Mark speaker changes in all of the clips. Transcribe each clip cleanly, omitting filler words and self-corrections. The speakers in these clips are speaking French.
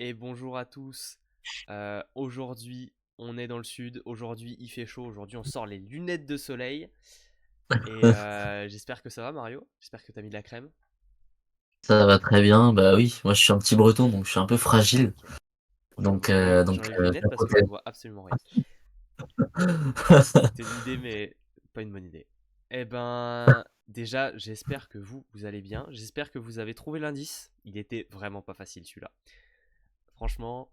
Speaker 1: Et bonjour à tous. Aujourd'hui, on est dans le sud. Aujourd'hui, il fait chaud. Aujourd'hui, on sort les lunettes de soleil. Et j'espère que ça va, Mario. J'espère que t'as mis de la crème.
Speaker 2: Ça va très bien, bah oui, moi je suis un petit breton donc je suis un peu fragile. Donc,
Speaker 1: J'enlève
Speaker 2: euh, donc
Speaker 1: j'enlève les
Speaker 2: euh, je
Speaker 1: lunettes
Speaker 2: me
Speaker 1: parce que je ne
Speaker 2: protège.
Speaker 1: vois absolument rien. C'était une idée, mais pas une bonne idée. Eh ben, déjà, j'espère que vous allez bien. J'espère que vous avez trouvé l'indice. Il était vraiment pas facile celui-là. Franchement,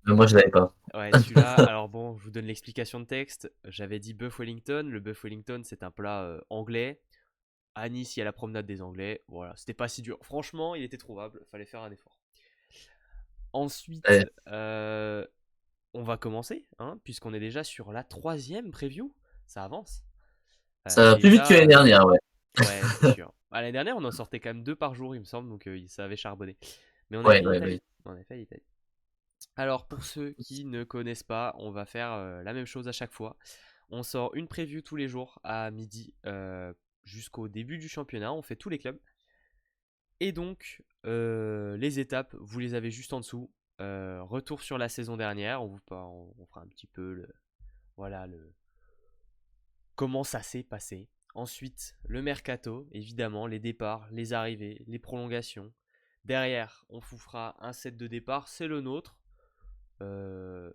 Speaker 2: Mais moi je l'avais pas.
Speaker 1: ouais, celui-là, alors bon, je vous donne l'explication de texte. J'avais dit Buff Wellington. Le Buff Wellington, c'est un plat anglais. À Nice, il y a la promenade des Anglais. Voilà, c'était pas si dur. Franchement, il était trouvable. Fallait faire un effort. Ensuite,
Speaker 2: Ouais.
Speaker 1: on va commencer, hein, puisqu'on est déjà sur la troisième preview. Ça avance.
Speaker 2: Ça va plus vite que l'année
Speaker 1: Déjà,
Speaker 2: dernière, ouais.
Speaker 1: ouais, c'est sûr. L'année dernière, on en sortait quand même deux par jour, il me semble, donc ça avait charbonné. Mais on avait
Speaker 2: Ouais,
Speaker 1: fait
Speaker 2: ouais, ouais.
Speaker 1: l'Italie. On avait fait l'Italie. Alors, pour ceux qui ne connaissent pas, on va faire la même chose à chaque fois. On sort une preview tous les jours à midi jusqu'au début du championnat. On fait tous les clubs. Et donc, les étapes, vous les avez juste en dessous. Retour sur la saison dernière. On fera un petit peu voilà, comment ça s'est passé. Ensuite, le mercato, évidemment, les départs, les arrivées, les prolongations. Derrière, on vous fera un set de départ, c'est le nôtre. Euh,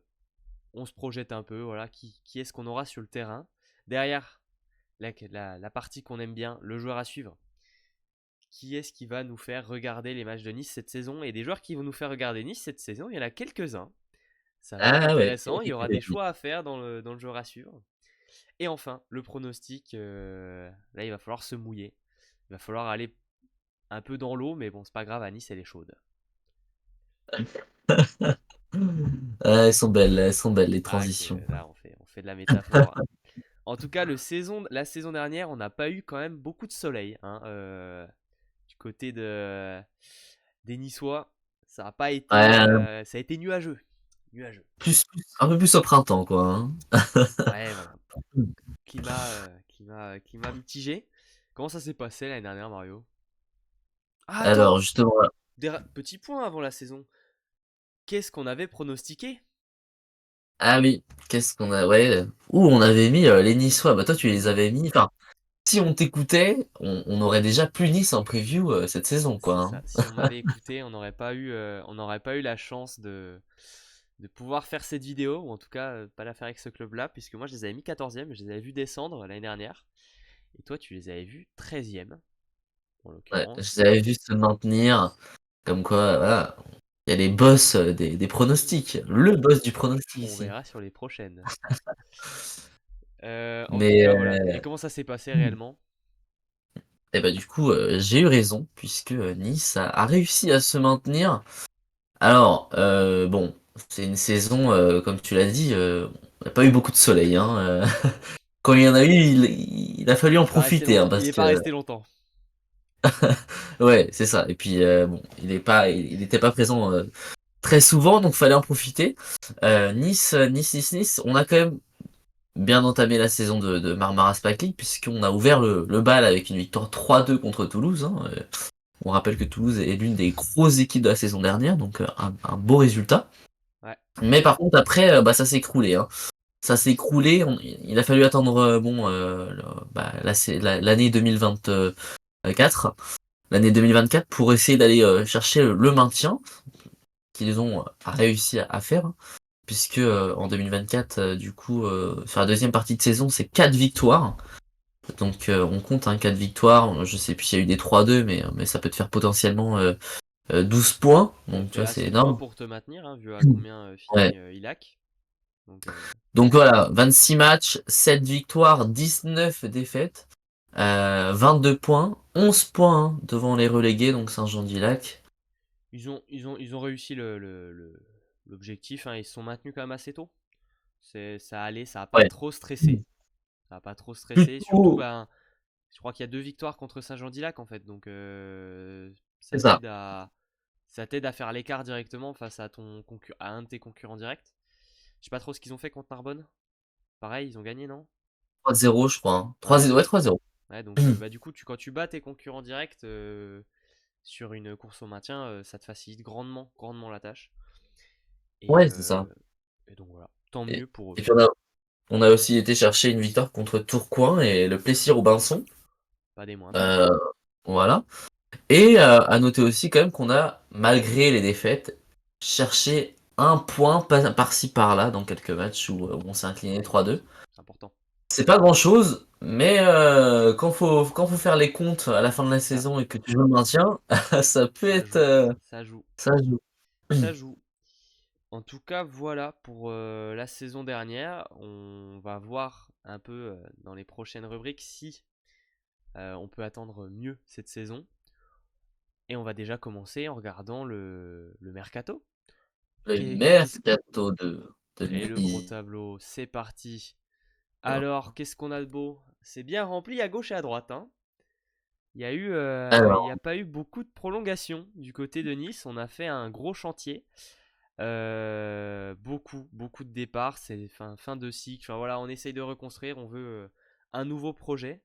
Speaker 1: on se projette un peu, voilà, qui est-ce qu'on aura sur le terrain. Derrière, la partie qu'on aime bien, le joueur à suivre. Qui est-ce qui va nous faire regarder les matchs de Nice cette saison? Et des joueurs qui vont nous faire regarder Nice cette saison, il y en a quelques-uns. Ça va être
Speaker 2: Ah ouais,
Speaker 1: intéressant, il y aura des
Speaker 2: effectivement.
Speaker 1: choix à faire dans le joueur à suivre. Et enfin, le pronostic, là il va falloir se mouiller. Il va falloir aller un peu dans l'eau, mais bon, c'est pas grave, à Nice elle est chaude.
Speaker 2: Elles sont belles les
Speaker 1: Ah, ok,
Speaker 2: transitions.
Speaker 1: là on fait de la métaphore. En tout cas, la saison dernière, on n'a pas eu quand même beaucoup de soleil, hein, du côté des Niçois. Ça a pas été,
Speaker 2: Ouais,
Speaker 1: ça a été nuageux. Nuageux.
Speaker 2: un peu plus au printemps, quoi, hein.
Speaker 1: Ouais, voilà. Climat mitigé. Comment ça s'est passé l'année dernière, Mario? Ah,
Speaker 2: Alors
Speaker 1: attends!
Speaker 2: justement,
Speaker 1: Petit point avant la saison. Qu'est-ce qu'on avait pronostiqué?
Speaker 2: ah oui, qu'est-ce qu'on a, ouais, où on avait mis les Niçois, bah toi tu les avais mis, enfin, si on t'écoutait, on aurait déjà plus Nice en preview cette saison, quoi,
Speaker 1: C'est
Speaker 2: hein.
Speaker 1: ça. Si on m'avait écouté, on n'aurait pas eu la chance de pouvoir faire cette vidéo, ou en tout cas pas la faire avec ce club-là, puisque moi je les avais mis 14e, je les avais vus descendre l'année dernière. Et toi, tu les avais vus 13e, en
Speaker 2: Ouais, je
Speaker 1: l'occurrence.
Speaker 2: les avais vus se maintenir, comme quoi, voilà, il y a les boss des pronostics, le boss du pronostic
Speaker 1: On
Speaker 2: ici.
Speaker 1: verra sur les prochaines. En tout
Speaker 2: Mais
Speaker 1: cas, voilà. Et comment ça s'est passé réellement?
Speaker 2: et bah du coup, j'ai eu raison puisque Nice a réussi à se maintenir. Alors, bon, c'est une saison, comme tu l'as dit, il y a pas eu beaucoup de soleil, hein. Quand il y en a eu, il a fallu en
Speaker 1: Il est pas resté
Speaker 2: profiter, hein,
Speaker 1: longtemps. Il
Speaker 2: parce
Speaker 1: est
Speaker 2: que
Speaker 1: pas resté longtemps.
Speaker 2: ouais, c'est ça. Et puis bon, il était pas présent très souvent, donc fallait en profiter. Nice, on a quand même bien entamé la saison de Marmara Spike League, puisqu'on a ouvert le bal avec une victoire 3-2 contre Toulouse, hein. On rappelle que Toulouse est l'une des grosses équipes de la saison dernière, donc un beau résultat.
Speaker 1: Ouais.
Speaker 2: Mais par contre, après, bah, ça s'est écroulé, hein. Ça s'est écroulé. Il a fallu attendre bon, bah, l'année 2024, l'année 2024 pour essayer d'aller chercher le maintien qu'ils ont réussi à faire, puisque en 2024, du coup, sur la deuxième partie de saison, c'est 4 victoires. Donc on compte, hein, 4 victoires. Je sais plus s'il y a eu des 3-2, mais ça peut te faire potentiellement 12 points.
Speaker 1: Ça
Speaker 2: Donc tu
Speaker 1: fait
Speaker 2: vois, c'est
Speaker 1: assez de points
Speaker 2: énorme.
Speaker 1: pour te maintenir, hein, vu à combien
Speaker 2: Ouais.
Speaker 1: finit Ilac. Donc,
Speaker 2: Donc voilà, 26 matchs, 7 victoires, 19 défaites, 22 points, 11 points hein, devant les relégués, donc Saint-Jean-d'Ilac.
Speaker 1: ils ont réussi l'objectif, hein. Ils se sont maintenus quand même assez tôt. Ça allait, ça a pas
Speaker 2: Ouais.
Speaker 1: trop stressé. Ça a pas trop stressé. Surtout,
Speaker 2: Plutôt,
Speaker 1: ben, je crois qu'il y a deux victoires contre Saint-Jean-d'Ilac en fait. Donc,
Speaker 2: c'est
Speaker 1: ça
Speaker 2: ça.
Speaker 1: t'aide à faire l'écart directement face à un de tes concurrents directs. Je sais pas trop ce qu'ils ont fait contre Narbonne. Pareil, ils ont gagné, non?
Speaker 2: 3-0, je crois, hein.
Speaker 1: Ouais.
Speaker 2: 3-0, ouais, 3-0.
Speaker 1: Ouais, donc bah, du coup, quand tu bats tes concurrents directs sur une course au maintien, ça te facilite grandement, grandement la tâche. Et,
Speaker 2: Ouais, c'est ça.
Speaker 1: euh, et donc voilà, tant
Speaker 2: Et,
Speaker 1: mieux pour eux.
Speaker 2: et puis on a aussi été chercher une victoire contre Tourcoing et le Plessis-Robinson.
Speaker 1: Pas des moindres.
Speaker 2: Euh, voilà. Et à noter aussi quand même qu'on a, malgré les défaites, cherché un point par-ci par-là dans quelques matchs où on s'est incliné
Speaker 1: Oui,
Speaker 2: 3-2.
Speaker 1: c'est important.
Speaker 2: C'est pas grand-chose, mais quand faut faire les comptes à la fin de la
Speaker 1: Ça,
Speaker 2: saison et que tu joues le maintien, ça peut
Speaker 1: ça
Speaker 2: être
Speaker 1: joue. Ça joue.
Speaker 2: ça joue.
Speaker 1: Ça joue. En tout cas, voilà pour la saison dernière. On va voir un peu dans les prochaines rubriques si on peut attendre mieux cette saison. Et on va déjà commencer en regardant le mercato.
Speaker 2: Le
Speaker 1: Qu'est-ce
Speaker 2: mercato de
Speaker 1: Et le gros
Speaker 2: Nice.
Speaker 1: tableau, c'est parti. Alors, qu'est-ce qu'on a de beau? C'est bien rempli à gauche et à droite, hein. Il y a
Speaker 2: Alors,
Speaker 1: pas eu beaucoup de prolongations du côté de Nice. On a fait un gros chantier. Beaucoup de départs. C'est fin de cycle. Enfin, voilà, on essaye de reconstruire. On veut un nouveau projet.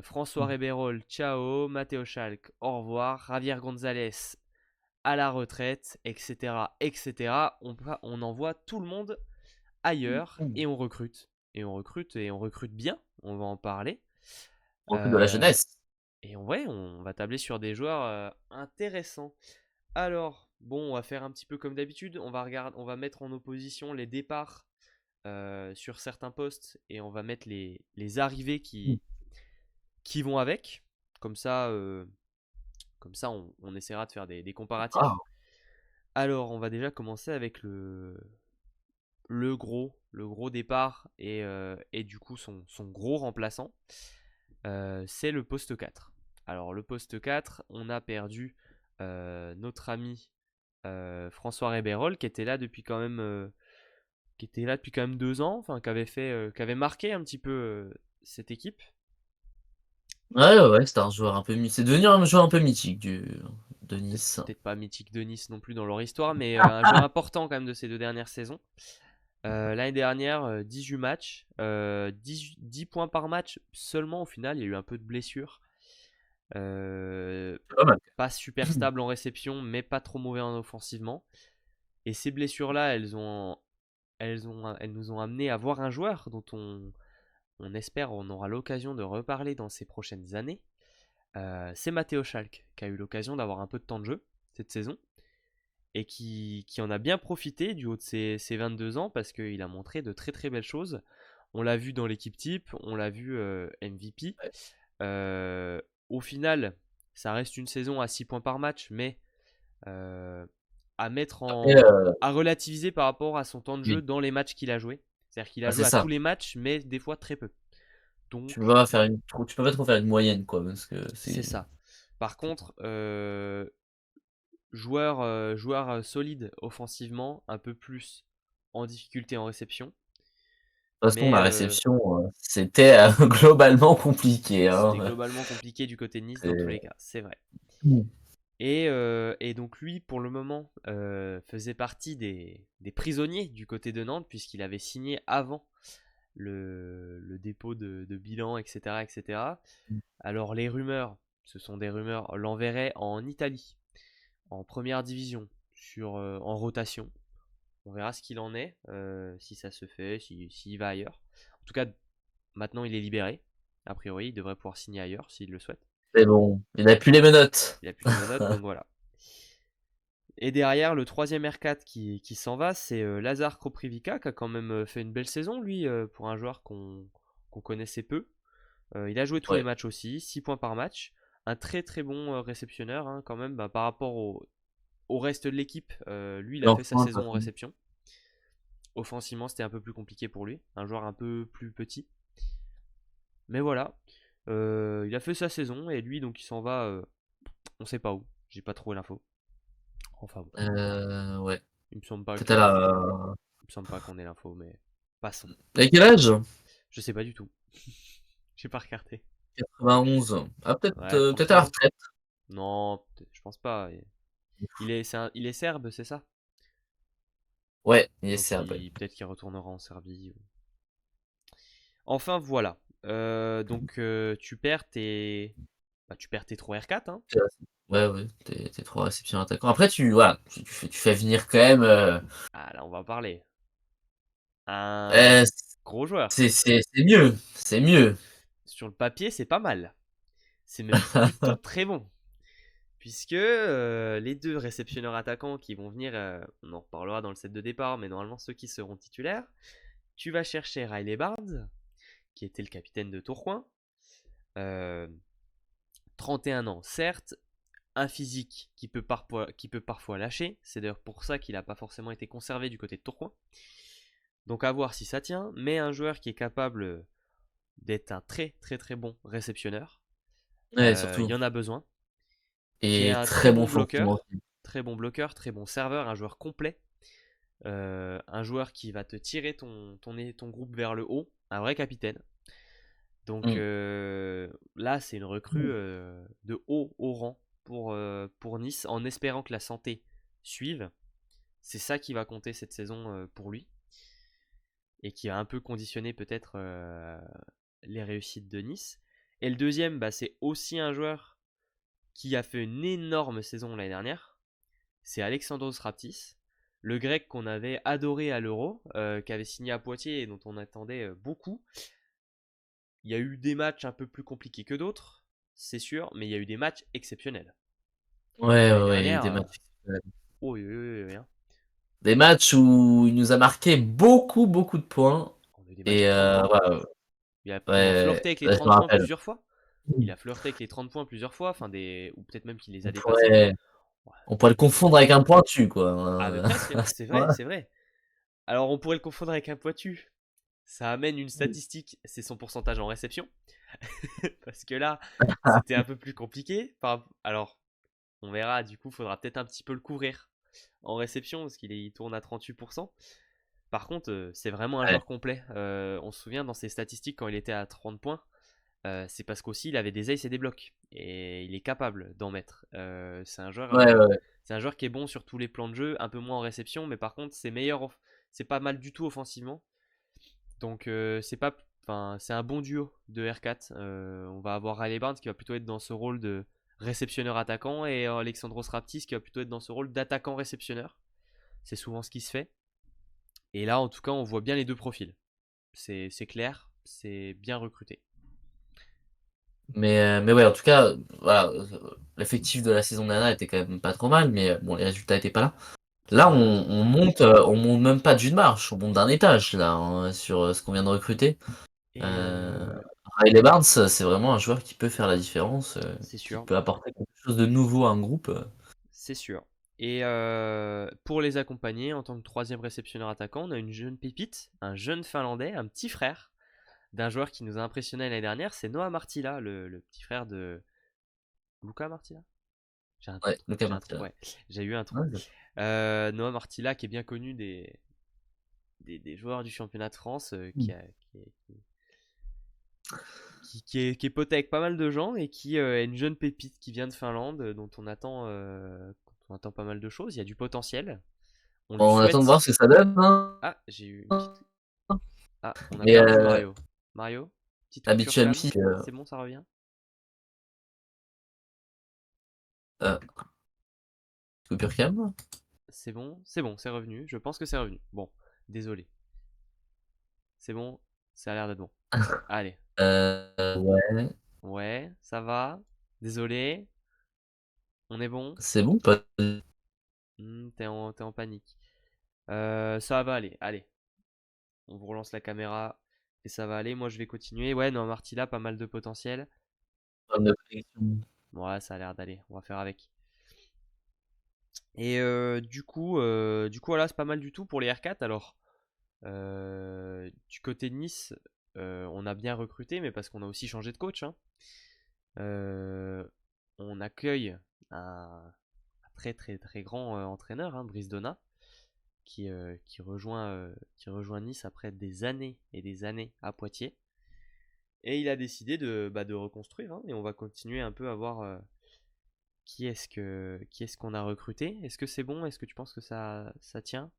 Speaker 1: François Rebérol, ciao. Matteo Schalk, au revoir. Javier Gonzalez, à la retraite, etc. etc. On envoie tout le monde ailleurs et on recrute. Et on recrute bien. On va en parler.
Speaker 2: on recrute de la
Speaker 1: Euh,
Speaker 2: jeunesse.
Speaker 1: et en vrai, on va tabler sur des joueurs intéressants. Alors, bon, on va faire un petit peu comme d'habitude. On va mettre en opposition les départs sur certains postes et on va mettre les arrivées qui vont avec. Comme ça, euh, Comme ça on essaiera de faire des
Speaker 2: Ah,
Speaker 1: comparatifs. Alors, on va déjà commencer avec le gros départ et du coup son gros remplaçant. C'est le poste 4. Alors, le poste 4, on a perdu notre ami François Rebérol qui était là depuis quand même 2 ans, enfin qui avait marqué un petit peu cette équipe.
Speaker 2: ouais, ouais, c'est un joueur un peu c'est devenu un joueur un peu mythique de Nice.
Speaker 1: Peut-être pas mythique de Nice non plus dans leur histoire, mais un joueur important quand même de ces 2 dernières saisons. L'année dernière, 18 matchs, 10 points par match seulement au final. Il y a eu un peu de blessures. Euh,
Speaker 2: C'est pas mal.
Speaker 1: Pas super stable en réception, mais pas trop mauvais en offensivement. Et ces blessures-là, elles nous ont amené à voir un joueur dont on espère on aura l'occasion de reparler dans ces prochaines années. C'est Matteo Schalk, qui a eu l'occasion d'avoir un peu de temps de jeu cette saison et qui en a bien profité du haut de ses 22 ans parce qu'il a montré de très très belles choses. On l'a vu dans l'équipe type, on l'a vu MVP. Euh, Au final, ça reste une saison à 6 points par match, mais euh, à mettre
Speaker 2: Après,
Speaker 1: à relativiser par rapport à son temps de jeu
Speaker 2: oui,
Speaker 1: dans les matchs qu'il a joué. C'est-à-dire qu'il a
Speaker 2: ah,
Speaker 1: joué
Speaker 2: c'est
Speaker 1: à tous
Speaker 2: ça.
Speaker 1: les matchs, mais des fois très peu.
Speaker 2: Tu
Speaker 1: Donc,
Speaker 2: peux pas faire tu peux pas trop faire une moyenne, quoi, parce que
Speaker 1: c'est
Speaker 2: c'est.
Speaker 1: ça. Par contre, joueur solide offensivement, un peu plus en difficulté en réception.
Speaker 2: De toute façon,
Speaker 1: Mais
Speaker 2: la réception, c'était globalement compliqué,
Speaker 1: c'était
Speaker 2: hein.
Speaker 1: globalement compliqué du côté de Nice dans tous les
Speaker 2: C'est-
Speaker 1: cas, c'est vrai.
Speaker 2: Mm.
Speaker 1: Et donc lui, pour le moment, faisait partie des prisonniers du côté de Nantes, puisqu'il avait signé avant le dépôt de bilan, etc., etc. Alors les rumeurs, ce sont des rumeurs, l'enverrait en Italie, en première division, en rotation. On verra ce qu'il en est, si ça se fait, s'il va ailleurs. En tout cas, maintenant il est libéré. A priori, il devrait pouvoir signer ailleurs s'il le souhaite.
Speaker 2: C'est bon, il n'a plus les menottes.
Speaker 1: Il a plus les menottes, donc voilà. Et derrière, le troisième R4 qui s'en va, c'est Lazar Kroprivica, qui a quand même fait une belle saison, lui, pour un joueur qu'on connaissait peu. Il a joué tous les
Speaker 2: Ouais,
Speaker 1: matchs aussi, 6 points par match. Un très très bon réceptionneur, hein, quand même, par rapport au reste de l'équipe. Lui, il a fait sa
Speaker 2: l'enfant, de toute
Speaker 1: saison en
Speaker 2: façon.
Speaker 1: réception. Offensivement, c'était un peu plus compliqué pour lui. Un joueur un peu plus petit. Mais voilà, il a fait sa saison et lui, donc il s'en va, on sait pas où. J'ai pas trouvé l'info. Enfin bon,
Speaker 2: Ouais.
Speaker 1: il me semble pas
Speaker 2: Peut-être à
Speaker 1: que,
Speaker 2: la.
Speaker 1: il me semble pas qu'on ait l'info, mais passons.
Speaker 2: À quel âge?
Speaker 1: Je sais pas du tout. J'ai pas regardé.
Speaker 2: 91. Ah,
Speaker 1: Ouais,
Speaker 2: peut-être à la
Speaker 1: franchement,
Speaker 2: retraite.
Speaker 1: non, je pense pas. Il est serbe, c'est ça?
Speaker 2: Ouais, il est
Speaker 1: Donc
Speaker 2: serbe. Ouais.
Speaker 1: peut-être qu'il retournera en Serbie. Enfin voilà. Donc tu perds tes 3 R4, hein.
Speaker 2: Ouais, t'es 3 réceptions attaquants. Après voilà, tu fais venir quand même,
Speaker 1: Ah là, on va en parler. Un
Speaker 2: heu,
Speaker 1: gros joueur.
Speaker 2: c'est mieux, c'est mieux.
Speaker 1: Sur le papier, c'est pas mal. C'est même plutôt très bon. Puisque les deux réceptionneurs attaquants qui vont venir, on en reparlera dans le set de départ, mais normalement ceux qui seront titulaires, tu vas chercher Riley Barnes, qui était le capitaine de Tourcoing. Euh, 31 ans, certes, un physique qui peut parfois lâcher. C'est d'ailleurs pour ça qu'il n'a pas forcément été conservé du côté de Tourcoing. Donc à voir si ça tient, mais un joueur qui est capable d'être un très très très bon réceptionneur.
Speaker 2: Ouais,
Speaker 1: Il
Speaker 2: surtout
Speaker 1: y en a besoin. Qui est
Speaker 2: et
Speaker 1: un très
Speaker 2: très bon
Speaker 1: bon
Speaker 2: flanquement
Speaker 1: bloqueur,
Speaker 2: aussi.
Speaker 1: très bon serveur, un joueur complet. Un joueur qui va te tirer ton groupe vers le haut, un vrai capitaine. Donc
Speaker 2: Mmh.
Speaker 1: là, c'est une recrue de haut au rang pour Nice, en espérant que la santé suive. C'est ça qui va compter cette saison pour lui, et qui va un peu conditionner peut-être les réussites de Nice. Et le deuxième, bah, c'est aussi un joueur qui a fait une énorme saison l'année dernière. C'est Alexandros Raptis, le grec qu'on avait adoré à l'Euro, qui avait signé à Poitiers et dont on attendait beaucoup. Il y a eu des matchs un peu plus compliqués que d'autres, c'est sûr, mais il y a eu des matchs exceptionnels. L'année
Speaker 2: Ouais, il y a eu
Speaker 1: dernière,
Speaker 2: des matchs
Speaker 1: oh, oui, oui, oui, hein.
Speaker 2: des matchs où il nous a marqué beaucoup, beaucoup de points
Speaker 1: On a eu des matchs
Speaker 2: et
Speaker 1: à 30 points.
Speaker 2: ouais,
Speaker 1: Il a
Speaker 2: ouais,
Speaker 1: flirté avec les
Speaker 2: ouais, je me
Speaker 1: 30 points
Speaker 2: rappelle.
Speaker 1: plusieurs fois. Il
Speaker 2: Mmh.
Speaker 1: a flirté avec les 30 points plusieurs fois, ou peut-être même qu'il les
Speaker 2: On
Speaker 1: a dépassés.
Speaker 2: pourrait
Speaker 1: Ouais.
Speaker 2: on pourrait le confondre avec un pointu, quoi,
Speaker 1: Ah, mais presque,
Speaker 2: à ce
Speaker 1: c'est vrai,
Speaker 2: point-là.
Speaker 1: c'est vrai. Alors, on pourrait le confondre avec un pointu. Ça amène une statistique, c'est son pourcentage en réception. Parce que là, c'était un peu plus compliqué. Alors, on verra, du coup, il faudra peut-être un petit peu le couvrir en réception, parce qu'il tourne à 38%. Par contre, c'est vraiment un
Speaker 2: Ouais,
Speaker 1: joueur complet. On se souvient dans ses statistiques quand il était à 30 points, c'est parce qu'aussi il avait des aces et des blocs. Et il est capable d'en mettre.
Speaker 2: ouais.
Speaker 1: C'est un joueur qui est bon sur tous les plans de jeu, un peu moins en réception, mais par contre, c'est pas mal du tout offensivement. Donc c'est un bon duo de R4. On va avoir Riley Barnes qui va plutôt être dans ce rôle de réceptionneur attaquant et Alexandros Raptis qui va plutôt être dans ce rôle d'attaquant réceptionneur. C'est souvent ce qui se fait. Et là, en tout cas, on voit bien les deux profils. C'est clair, c'est bien recruté.
Speaker 2: Mais ouais, en tout cas, voilà, l'effectif de la saison dernière était quand même pas trop mal, mais bon, les résultats étaient pas là. Là,
Speaker 1: Ouais.
Speaker 2: on monte même pas d'une marche, on monte d'un étage là, hein, sur ce qu'on vient de recruter.
Speaker 1: Et
Speaker 2: Euh, Riley Barnes, c'est vraiment un joueur qui peut faire la différence,
Speaker 1: c'est
Speaker 2: qui
Speaker 1: sûr,
Speaker 2: peut apporter quelque chose de nouveau à un groupe.
Speaker 1: c'est sûr. Et pour les accompagner en tant que troisième réceptionneur attaquant, on a une jeune pépite, un jeune Finlandais, un petit frère d'un joueur qui nous a impressionné l'année dernière, c'est Noah Martila, le petit frère de Luca Martila.
Speaker 2: Ouais, Luka
Speaker 1: J'ai un trou,
Speaker 2: Martella.
Speaker 1: ouais, j'ai eu un trou.
Speaker 2: Ouais,
Speaker 1: Noah Martila qui est bien connu des joueurs du championnat de France, qui est poté avec pas mal de gens et qui est une jeune pépite qui vient de Finlande, dont on attend pas mal de choses. Il y a du potentiel. On lui
Speaker 2: on attend de
Speaker 1: souhaite.
Speaker 2: voir ce que ça donne, hein.
Speaker 1: Ah, j'ai eu une petite. Ah, on a
Speaker 2: Mais
Speaker 1: perdu Mario. Mario, petite coupure
Speaker 2: habituellement,
Speaker 1: cam. C'est bon, ça revient.
Speaker 2: euh, Cooper Cam.
Speaker 1: C'est bon, c'est revenu. Je pense que c'est revenu. Bon, désolé. C'est bon, ça a l'air d'être bon. Allez.
Speaker 2: Ouais,
Speaker 1: Ouais, ça va. Désolé. On est bon.
Speaker 2: c'est bon, pas.
Speaker 1: T'es en panique. Ça va aller. Allez, on vous relance la caméra et ça va aller. Moi, je vais continuer. Ouais, non, Martilla, pas mal de potentiel.
Speaker 2: Problème de connexion.
Speaker 1: Ouais, ça a l'air d'aller. On va faire avec. Et voilà, c'est pas mal du tout pour les R4. Alors, du côté de Nice, on a bien recruté, mais parce qu'on a aussi changé de coach, hein. Euh, on accueille un très très très grand entraîneur, hein, Brice Donat, qui rejoint Nice après des années et des années à Poitiers. Et il a décidé de reconstruire, hein, et on va continuer un peu à voir qui est-ce qu'on a recruté. Est-ce que c'est bon? Est-ce que tu penses que ça tient?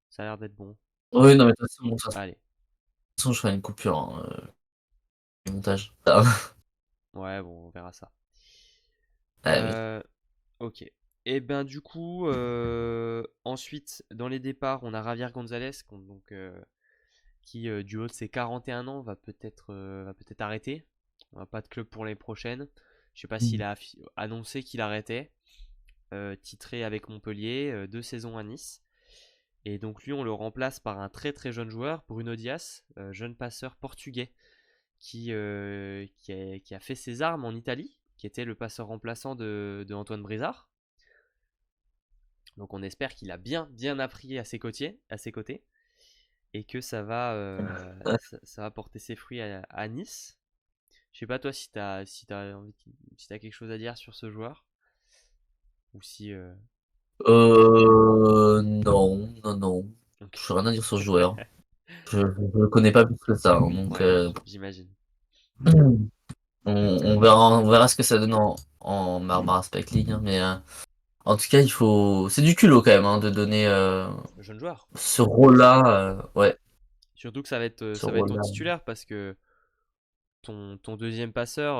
Speaker 1: Ça a l'air d'être bon.
Speaker 2: Oui, non, mais de toute
Speaker 1: Allez.
Speaker 2: façon, je ferai une coupure, du montage. Ah.
Speaker 1: Ouais, bon, on verra ça.
Speaker 2: Ah oui.
Speaker 1: Euh, ok. Et ben du coup, ensuite, dans les départs, on a Javier Gonzalez, qui du haut de ses 41 ans, va peut-être arrêter. On n'a pas de club pour l'année prochaine. Je sais pas s'il a annoncé qu'il arrêtait. Titré avec Montpellier, 2 saisons à Nice. Et donc lui, on le remplace par un très très jeune joueur, Bruno Dias, jeune passeur portugais qui a fait ses armes en Italie, qui était le passeur remplaçant de Antoine Brizard. Donc on espère qu'il a bien bien appris à ses côtés et que ça va porter ses fruits à Nice. Je sais pas toi si t'as quelque chose à dire sur ce joueur ou si.
Speaker 2: Non, non, non.
Speaker 1: Ok.
Speaker 2: Je n'ai rien à dire sur ce joueur. Je ne le connais pas plus que ça, hein, donc
Speaker 1: Ouais, j'imagine.
Speaker 2: on verra ce que ça donne en Barbara Spike League, hein, mais en tout cas, c'est du culot quand même, hein, de donner
Speaker 1: Jeune joueur.
Speaker 2: ce rôle-là, ouais,
Speaker 1: Surtout que ça va être, euh,
Speaker 2: ce
Speaker 1: ça va être ton
Speaker 2: rôle-là.
Speaker 1: titulaire parce que ton deuxième passeur,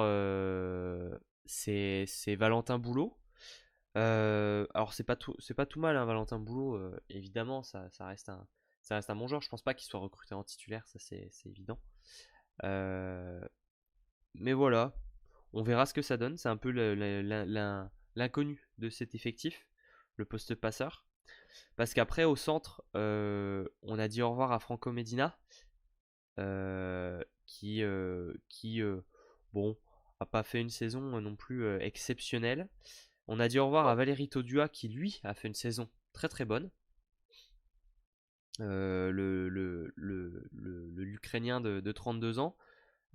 Speaker 1: c'est Valentin Boulot. Alors c'est pas tout mal, hein, Valentin Boulot. Évidemment, ça reste un bon joueur. Je pense pas qu'il soit recruté en titulaire, ça c'est évident. Euh, mais voilà, on verra ce que ça donne. C'est un peu l'inconnu de cet effectif, le poste passeur. Parce qu'après, au centre, on a dit au revoir à Franco Medina, qui bon, a pas fait une saison non plus exceptionnelle. On a dit au revoir à Valérie Todua, qui lui a fait une saison très très bonne. L'Ukrainien de 32 ans,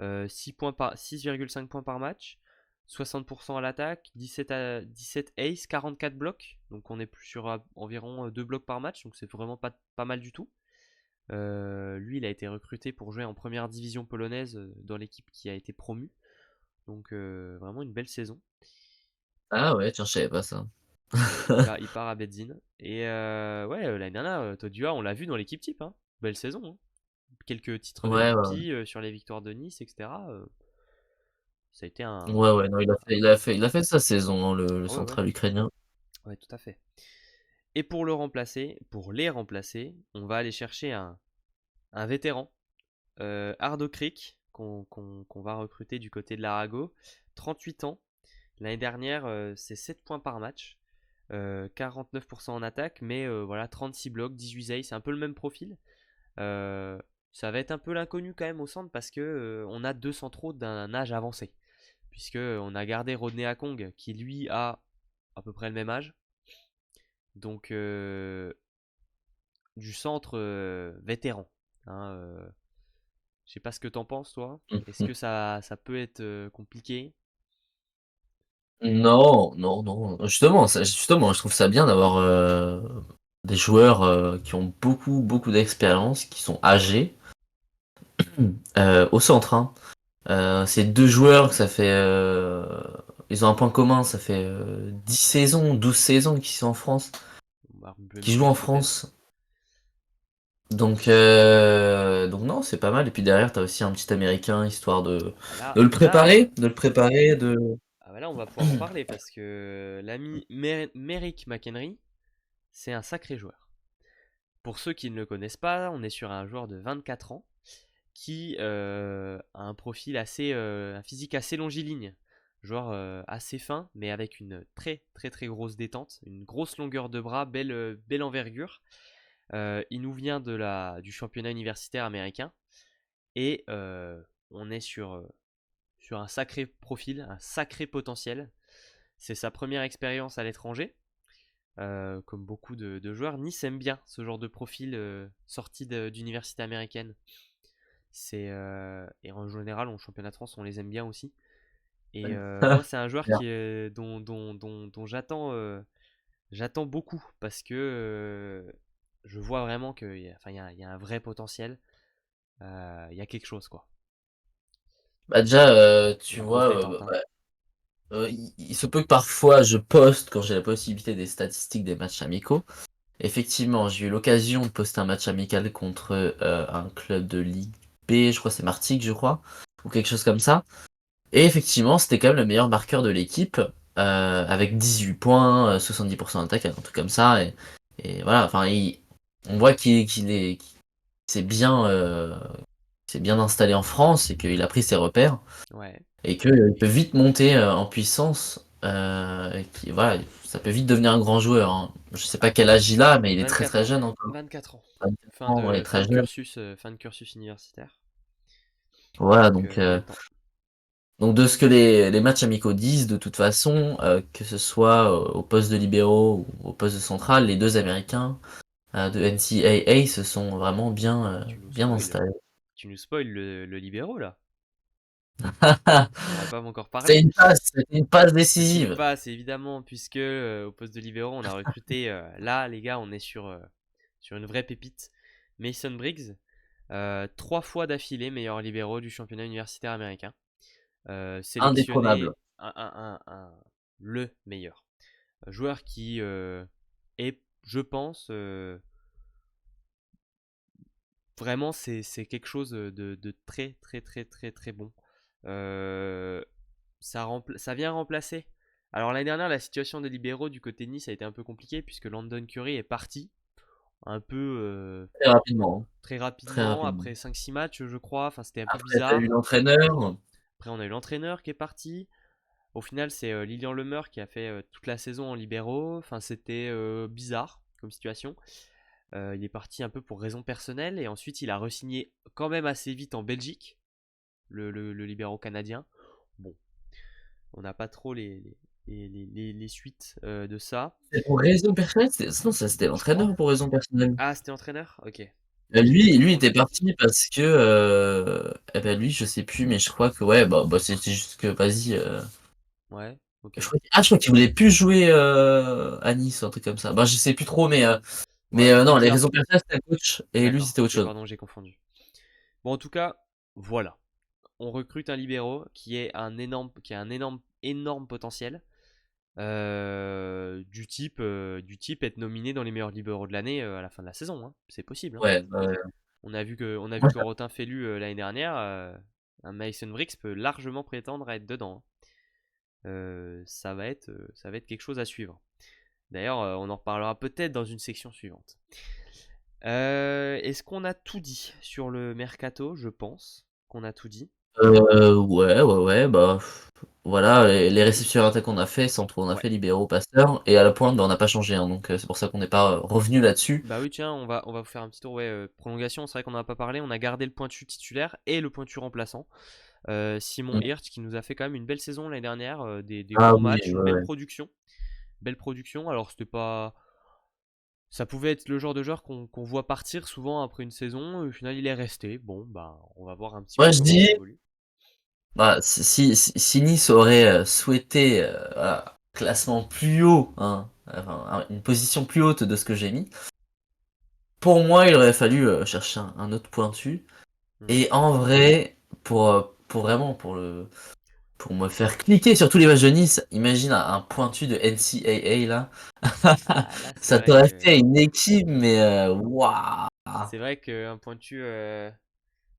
Speaker 1: 6,5 points par match, 60% à l'attaque, 17 ace, 44 blocs. Donc on est plus sur environ 2 blocs par match, donc c'est vraiment pas mal du tout. Lui, il a été recruté pour jouer en première division polonaise dans l'équipe qui a été promue. Donc vraiment une belle saison.
Speaker 2: Ah ouais, tiens, je savais pas ça.
Speaker 1: Il part à Bedzin. Et ouais, l'année dernière, Todua, on l'a vu dans l'équipe type, hein. Belle saison, hein. Quelques titres
Speaker 2: Ouais, ouais,
Speaker 1: d'MVP sur les victoires de Nice, etc. Ça a été un.
Speaker 2: ouais, ouais, non, il a fait sa saison, hein, le
Speaker 1: Ouais, ouais,
Speaker 2: central ukrainien.
Speaker 1: ouais, tout à fait. Et pour les remplacer, on va aller chercher un vétéran, Ardo Creek, qu'on va recruter du côté de l'Arago. 38 ans. L'année dernière, c'est 7 points par match. 49% en attaque, mais voilà, 36 blocs, 18 aces, c'est un peu le même profil. Euh, Ça va être un peu l'inconnu quand même au centre parce que on a deux centraux d'un âge avancé. Puisque on a gardé Rodney Akong qui lui a à peu près le même âge. Donc du centre vétéran, hein. Je sais pas ce que t'en penses toi. Est-ce
Speaker 2: Mhm.
Speaker 1: que ça peut être compliqué?
Speaker 2: Non, non, non. Justement, je trouve ça bien d'avoir des joueurs qui ont beaucoup, beaucoup d'expérience, qui sont âgés, au centre, hein. Ces deux joueurs, ils ont un point commun, ça fait 10 saisons, 12 saisons qu'ils sont en France,
Speaker 1: Bah, même
Speaker 2: qui jouent en
Speaker 1: plus peut-être.
Speaker 2: France. Donc non, c'est pas mal. Et puis derrière, t'as aussi un petit Américain, histoire de,
Speaker 1: Ah
Speaker 2: de
Speaker 1: là,
Speaker 2: le
Speaker 1: là,
Speaker 2: préparer, de le préparer, de...
Speaker 1: ah bah là, on va pouvoir en parler parce que l'ami Merrick McHenry, c'est un sacré joueur. Pour ceux qui ne le connaissent pas, on est sur un joueur de 24 ans qui a un profil un physique assez longiligne, joueur assez fin, mais avec une très très très grosse détente, une grosse longueur de bras, belle envergure. Il nous vient du championnat universitaire américain et on est sur un sacré profil, un sacré potentiel. C'est sa première expérience à l'étranger. Comme beaucoup de joueurs, Nice aime bien ce genre de profil sorti d'université américaine. Et en général, en championnat de France, on les aime bien aussi. Et moi, c'est un joueur
Speaker 2: Bien.
Speaker 1: dont j'attends beaucoup parce que je vois vraiment qu'il y a un vrai potentiel. Il y a quelque chose, quoi.
Speaker 2: Bah déjà,
Speaker 1: Et
Speaker 2: tu
Speaker 1: la grosse
Speaker 2: vois,
Speaker 1: détente, hein.
Speaker 2: il se peut que parfois je poste, quand j'ai la possibilité, des statistiques des matchs amicaux. Effectivement, j'ai eu l'occasion de poster un match amical contre un club de Ligue B, je crois que c'est Martigues, je crois, ou quelque chose comme ça. Et effectivement, c'était quand même le meilleur marqueur de l'équipe. avec 18 points, 70% d'attaque, un truc comme ça. Et voilà, enfin, on voit qu'il s'est s'est bien installé en France et qu'il a pris ses repères
Speaker 1: Ouais.
Speaker 2: et qu'il peut vite monter en puissance. Voilà, ça peut vite devenir un grand joueur, hein. Je sais pas
Speaker 1: Ah,
Speaker 2: quel âge il a, mais il est très
Speaker 1: 24
Speaker 2: très
Speaker 1: ans.
Speaker 2: jeune encore.
Speaker 1: 24 ans.
Speaker 2: 24 ans, ouais, très jeune.
Speaker 1: Fin de cursus universitaire.
Speaker 2: Voilà,
Speaker 1: Donc il y a le temps.
Speaker 2: donc de ce que les matchs amicaux disent, de toute façon, que ce soit au poste de libéraux ou au poste de central, les deux Américains de NCAA se sont vraiment
Speaker 1: Tu nous
Speaker 2: bien
Speaker 1: spoil.
Speaker 2: installés.
Speaker 1: Tu nous spoil le libéraux là. On n'a pas encore
Speaker 2: C'était
Speaker 1: parlé.
Speaker 2: une passe
Speaker 1: C'est une
Speaker 2: décisive.
Speaker 1: passe évidemment puisque au poste de libéraux on a recruté là les gars on est sur une vraie pépite. Mason Briggs, 3 fois d'affilée meilleur libéraux du championnat universitaire américain.
Speaker 2: Indétrônable.
Speaker 1: Sélectionné le meilleur. Joueur qui est, je pense, vraiment c'est quelque chose de très très très très très bon. Euh, ça vient remplacer. Alors l'année dernière, la situation des libéraux du côté de Nice a été un peu compliquée puisque Landon Curry est parti un peu
Speaker 2: Très rapidement, hein.
Speaker 1: très
Speaker 2: Très
Speaker 1: rapidement
Speaker 2: rapidement.
Speaker 1: après 5-6 matchs, je crois. Enfin, c'était un peu
Speaker 2: Après, tu as eu
Speaker 1: bizarre.
Speaker 2: l'entraîneur.
Speaker 1: Après, on a eu l'entraîneur qui est parti. Au final, c'est Lilian Lemeur qui a fait toute la saison en libéraux. Enfin, c'était bizarre comme situation. Il est parti un peu pour raison personnelle et ensuite il a re-signé quand même assez vite en Belgique, le libéraux canadien. Bon, on n'a pas trop les suites de ça.
Speaker 2: C'est pour raison personnelle? Non, ça c'était
Speaker 1: Je crois.
Speaker 2: l'entraîneur pour raison personnelle.
Speaker 1: Ah, c'était entraîneur. Ok. J'ai
Speaker 2: Lui,
Speaker 1: peut-être
Speaker 2: lui
Speaker 1: confondu
Speaker 2: était
Speaker 1: les petits.
Speaker 2: parti parce que, eh ben lui, je sais plus, mais je crois que ouais, bah c'était juste que vas-y.
Speaker 1: Ouais, ok.
Speaker 2: Je crois qu'il voulait plus jouer à Nice, un truc comme ça. Bah je sais plus trop,
Speaker 1: Ouais,
Speaker 2: non, les
Speaker 1: bizarre.
Speaker 2: raisons personnelles c'était un coach et lui
Speaker 1: D'accord.
Speaker 2: c'était autre
Speaker 1: Ok,
Speaker 2: chose.
Speaker 1: pardon, j'ai confondu. Bon, en tout cas, voilà. On recrute un libéraux qui a un énorme potentiel. Du type être nominé dans les meilleurs libéraux de l'année à la fin de la saison, hein. C'est possible, hein.
Speaker 2: Ouais,
Speaker 1: On a vu Corotin Félu l'année dernière. Un Mason Briggs peut largement prétendre à être dedans, hein. Ça va être quelque chose à suivre. D'ailleurs, on en reparlera peut-être dans une section suivante. Est-ce qu'on a tout dit sur le mercato? Je pense qu'on a tout dit.
Speaker 2: ouais, bah voilà, les réceptions attaques qu'on a fait, centre on a
Speaker 1: Ouais.
Speaker 2: fait libéraux, passeurs, et à la pointe, bah, on n'a pas changé, hein, donc c'est pour ça qu'on n'est pas revenu là-dessus.
Speaker 1: Bah oui, tiens, on va vous faire un petit tour. Ouais, prolongation, c'est vrai qu'on n'en a pas parlé. On a gardé le pointu titulaire et le pointu remplaçant. Simon
Speaker 2: Mm.
Speaker 1: Hirt qui nous a fait quand même une belle saison l'année dernière, des
Speaker 2: Ah
Speaker 1: gros
Speaker 2: oui,
Speaker 1: matchs, une
Speaker 2: ouais,
Speaker 1: belle
Speaker 2: ouais.
Speaker 1: production. Belle production. Alors c'était pas. Ça pouvait être le genre de joueur qu'on voit partir souvent après une saison. Au final, il est resté. Bon, bah, on va voir un petit
Speaker 2: Moi
Speaker 1: peu
Speaker 2: je
Speaker 1: comment ça
Speaker 2: dis,
Speaker 1: évolue.
Speaker 2: bah, si Nice aurait souhaité voilà, classement plus haut, hein, enfin, une position plus haute de ce que j'ai mis, pour moi il aurait fallu chercher un autre pointu.
Speaker 1: Mhm.
Speaker 2: Et en vrai, pour vraiment pour me faire cliquer sur tous les matchs de Nice, imagine un pointu de NCAA là.
Speaker 1: Ah, là, c'est
Speaker 2: Ça
Speaker 1: vrai
Speaker 2: t'aurait
Speaker 1: que.
Speaker 2: fait une équipe, mais waouh!
Speaker 1: C'est vrai qu'un pointu.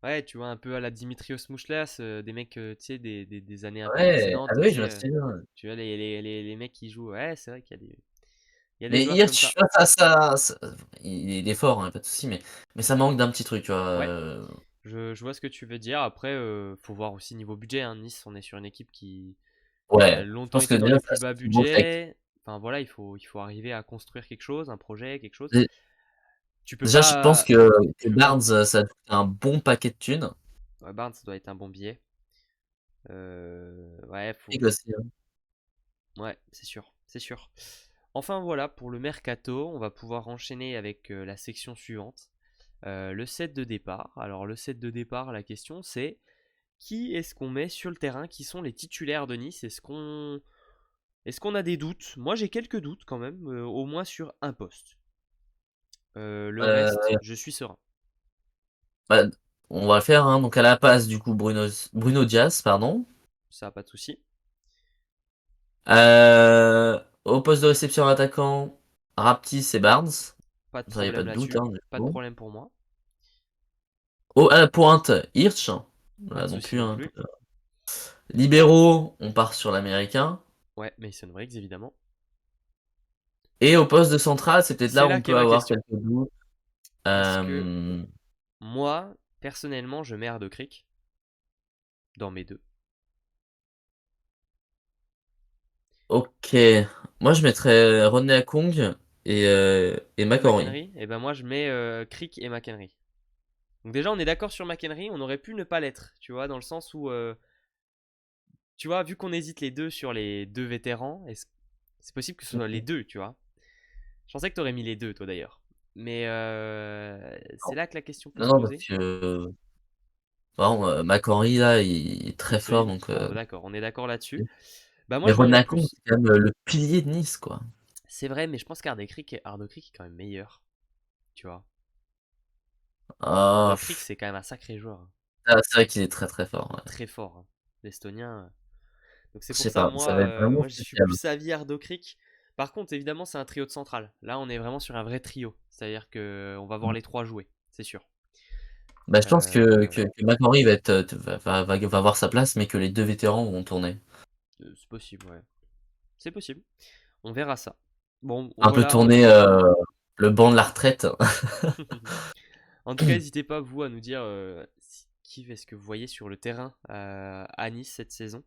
Speaker 1: Ouais, tu vois, un peu à la Dimitrios Mouchlas, des mecs, tu sais, des années un peu
Speaker 2: Ouais, ah
Speaker 1: précédentes,
Speaker 2: bah
Speaker 1: tu
Speaker 2: oui, je
Speaker 1: sais,
Speaker 2: me souviens.
Speaker 1: tu vois, les mecs qui jouent. Ouais, c'est vrai il y a des
Speaker 2: Mais
Speaker 1: joueurs
Speaker 2: hier,
Speaker 1: comme ça.
Speaker 2: il est fort, hein, pas de souci, mais ça manque d'un petit truc, tu vois.
Speaker 1: Ouais, je vois ce que tu veux dire. Après, faut voir aussi niveau budget, hein. Nice, on est sur une équipe qui a
Speaker 2: Ouais, je
Speaker 1: longtemps
Speaker 2: pense que
Speaker 1: été dans
Speaker 2: déjà,
Speaker 1: les
Speaker 2: ça
Speaker 1: plus
Speaker 2: c'est
Speaker 1: bas
Speaker 2: un beau chèque.
Speaker 1: budgets. Enfin voilà, il faut arriver à construire quelque chose, un projet, quelque chose.
Speaker 2: Dé-
Speaker 1: Tu peux
Speaker 2: Déjà, je pense
Speaker 1: pas,
Speaker 2: que
Speaker 1: tu peux pas.
Speaker 2: Barnes, ça a coûté un bon paquet de thunes.
Speaker 1: Ouais, Barnes, ça doit être un bon billet. Ouais,
Speaker 2: Et aussi, hein.
Speaker 1: ouais, c'est sûr, c'est sûr. Enfin voilà pour le mercato, on va pouvoir enchaîner avec la section suivante, le set de départ. Alors le set de départ, la question c'est qui est-ce qu'on met sur le terrain, qui sont les titulaires de Nice. Est-ce qu'on a des doutes? Moi j'ai quelques doutes quand même, au moins sur un poste. Le reste,
Speaker 2: Euh,
Speaker 1: je suis serein.
Speaker 2: Bah, on va le faire, hein. Donc à la passe, du coup, Bruno Diaz, pardon.
Speaker 1: Ça, pas de souci.
Speaker 2: Au poste de réception attaquant, Raptis et Barnes.
Speaker 1: Pas de
Speaker 2: Ça, y a pas
Speaker 1: problème
Speaker 2: de doute,
Speaker 1: là-dessus.
Speaker 2: hein, du
Speaker 1: Pas de
Speaker 2: coup.
Speaker 1: problème pour moi.
Speaker 2: À la pointe, Hirsch.
Speaker 1: Pas de
Speaker 2: Voilà, non
Speaker 1: souci
Speaker 2: plus,
Speaker 1: non
Speaker 2: hein.
Speaker 1: plus.
Speaker 2: Libéraux, on part sur l'américain.
Speaker 1: Ouais, Mason Briggs, évidemment.
Speaker 2: Et au poste de central, c'est peut-être
Speaker 1: C'est
Speaker 2: là où
Speaker 1: là
Speaker 2: on
Speaker 1: qu'est
Speaker 2: peut
Speaker 1: ma
Speaker 2: avoir
Speaker 1: question.
Speaker 2: quelques doutes.
Speaker 1: Parce que
Speaker 2: Euh,
Speaker 1: moi, personnellement, je mets Ardo Creek dans mes deux.
Speaker 2: ok. Moi, je mettrais Rodney Akong et
Speaker 1: Et
Speaker 2: McHenry.
Speaker 1: McHenry, et ben moi je mets Creek et McHenry. Donc déjà on est d'accord sur McHenry, on aurait pu ne pas l'être, tu vois, dans le sens où, tu vois, vu qu'on hésite les deux sur les deux vétérans, c'est possible que ce soit les deux, tu vois. Je pensais que t'aurais mis les deux, toi d'ailleurs. Mais c'est là que la question peut
Speaker 2: Non,
Speaker 1: se
Speaker 2: non, parce
Speaker 1: poser.
Speaker 2: que bon, McHenry, là, il est
Speaker 1: Il est
Speaker 2: très fort.
Speaker 1: solide.
Speaker 2: Donc,
Speaker 1: Bon, bah, d'accord, on est d'accord là-dessus. Bah moi
Speaker 2: mais
Speaker 1: je l'aurais
Speaker 2: Rodney Akong,
Speaker 1: plus.
Speaker 2: c'est quand même le pilier de Nice, quoi.
Speaker 1: C'est vrai, mais je pense qu'Ardo Creek est quand même meilleur, tu vois.
Speaker 2: Ah,
Speaker 1: Ardo Creek c'est quand même un sacré joueur, hein.
Speaker 2: c'est vrai qu'il est très très fort. Ouais.
Speaker 1: Très fort, hein. L'Estonien. Donc c'est
Speaker 2: Je
Speaker 1: pour
Speaker 2: sais
Speaker 1: ça,
Speaker 2: pas,
Speaker 1: moi,
Speaker 2: ça va être vraiment
Speaker 1: moi je suis
Speaker 2: spécial.
Speaker 1: plus avis Ardo Creek. Par contre, évidemment, c'est un trio de centrale. Là, on est vraiment sur un vrai trio. C'est-à-dire que on va voir les trois jouer, c'est sûr.
Speaker 2: Bah, je pense
Speaker 1: Euh,
Speaker 2: que McHenry va être, va avoir sa place, mais que les deux vétérans vont tourner.
Speaker 1: c'est possible, ouais. C'est possible. On verra ça. Bon,
Speaker 2: Un peu
Speaker 1: voilà.
Speaker 2: tourner le banc de la retraite.
Speaker 1: En tout cas, n'hésitez pas, vous, à nous dire qui est-ce que vous voyez sur le terrain à Nice cette saison.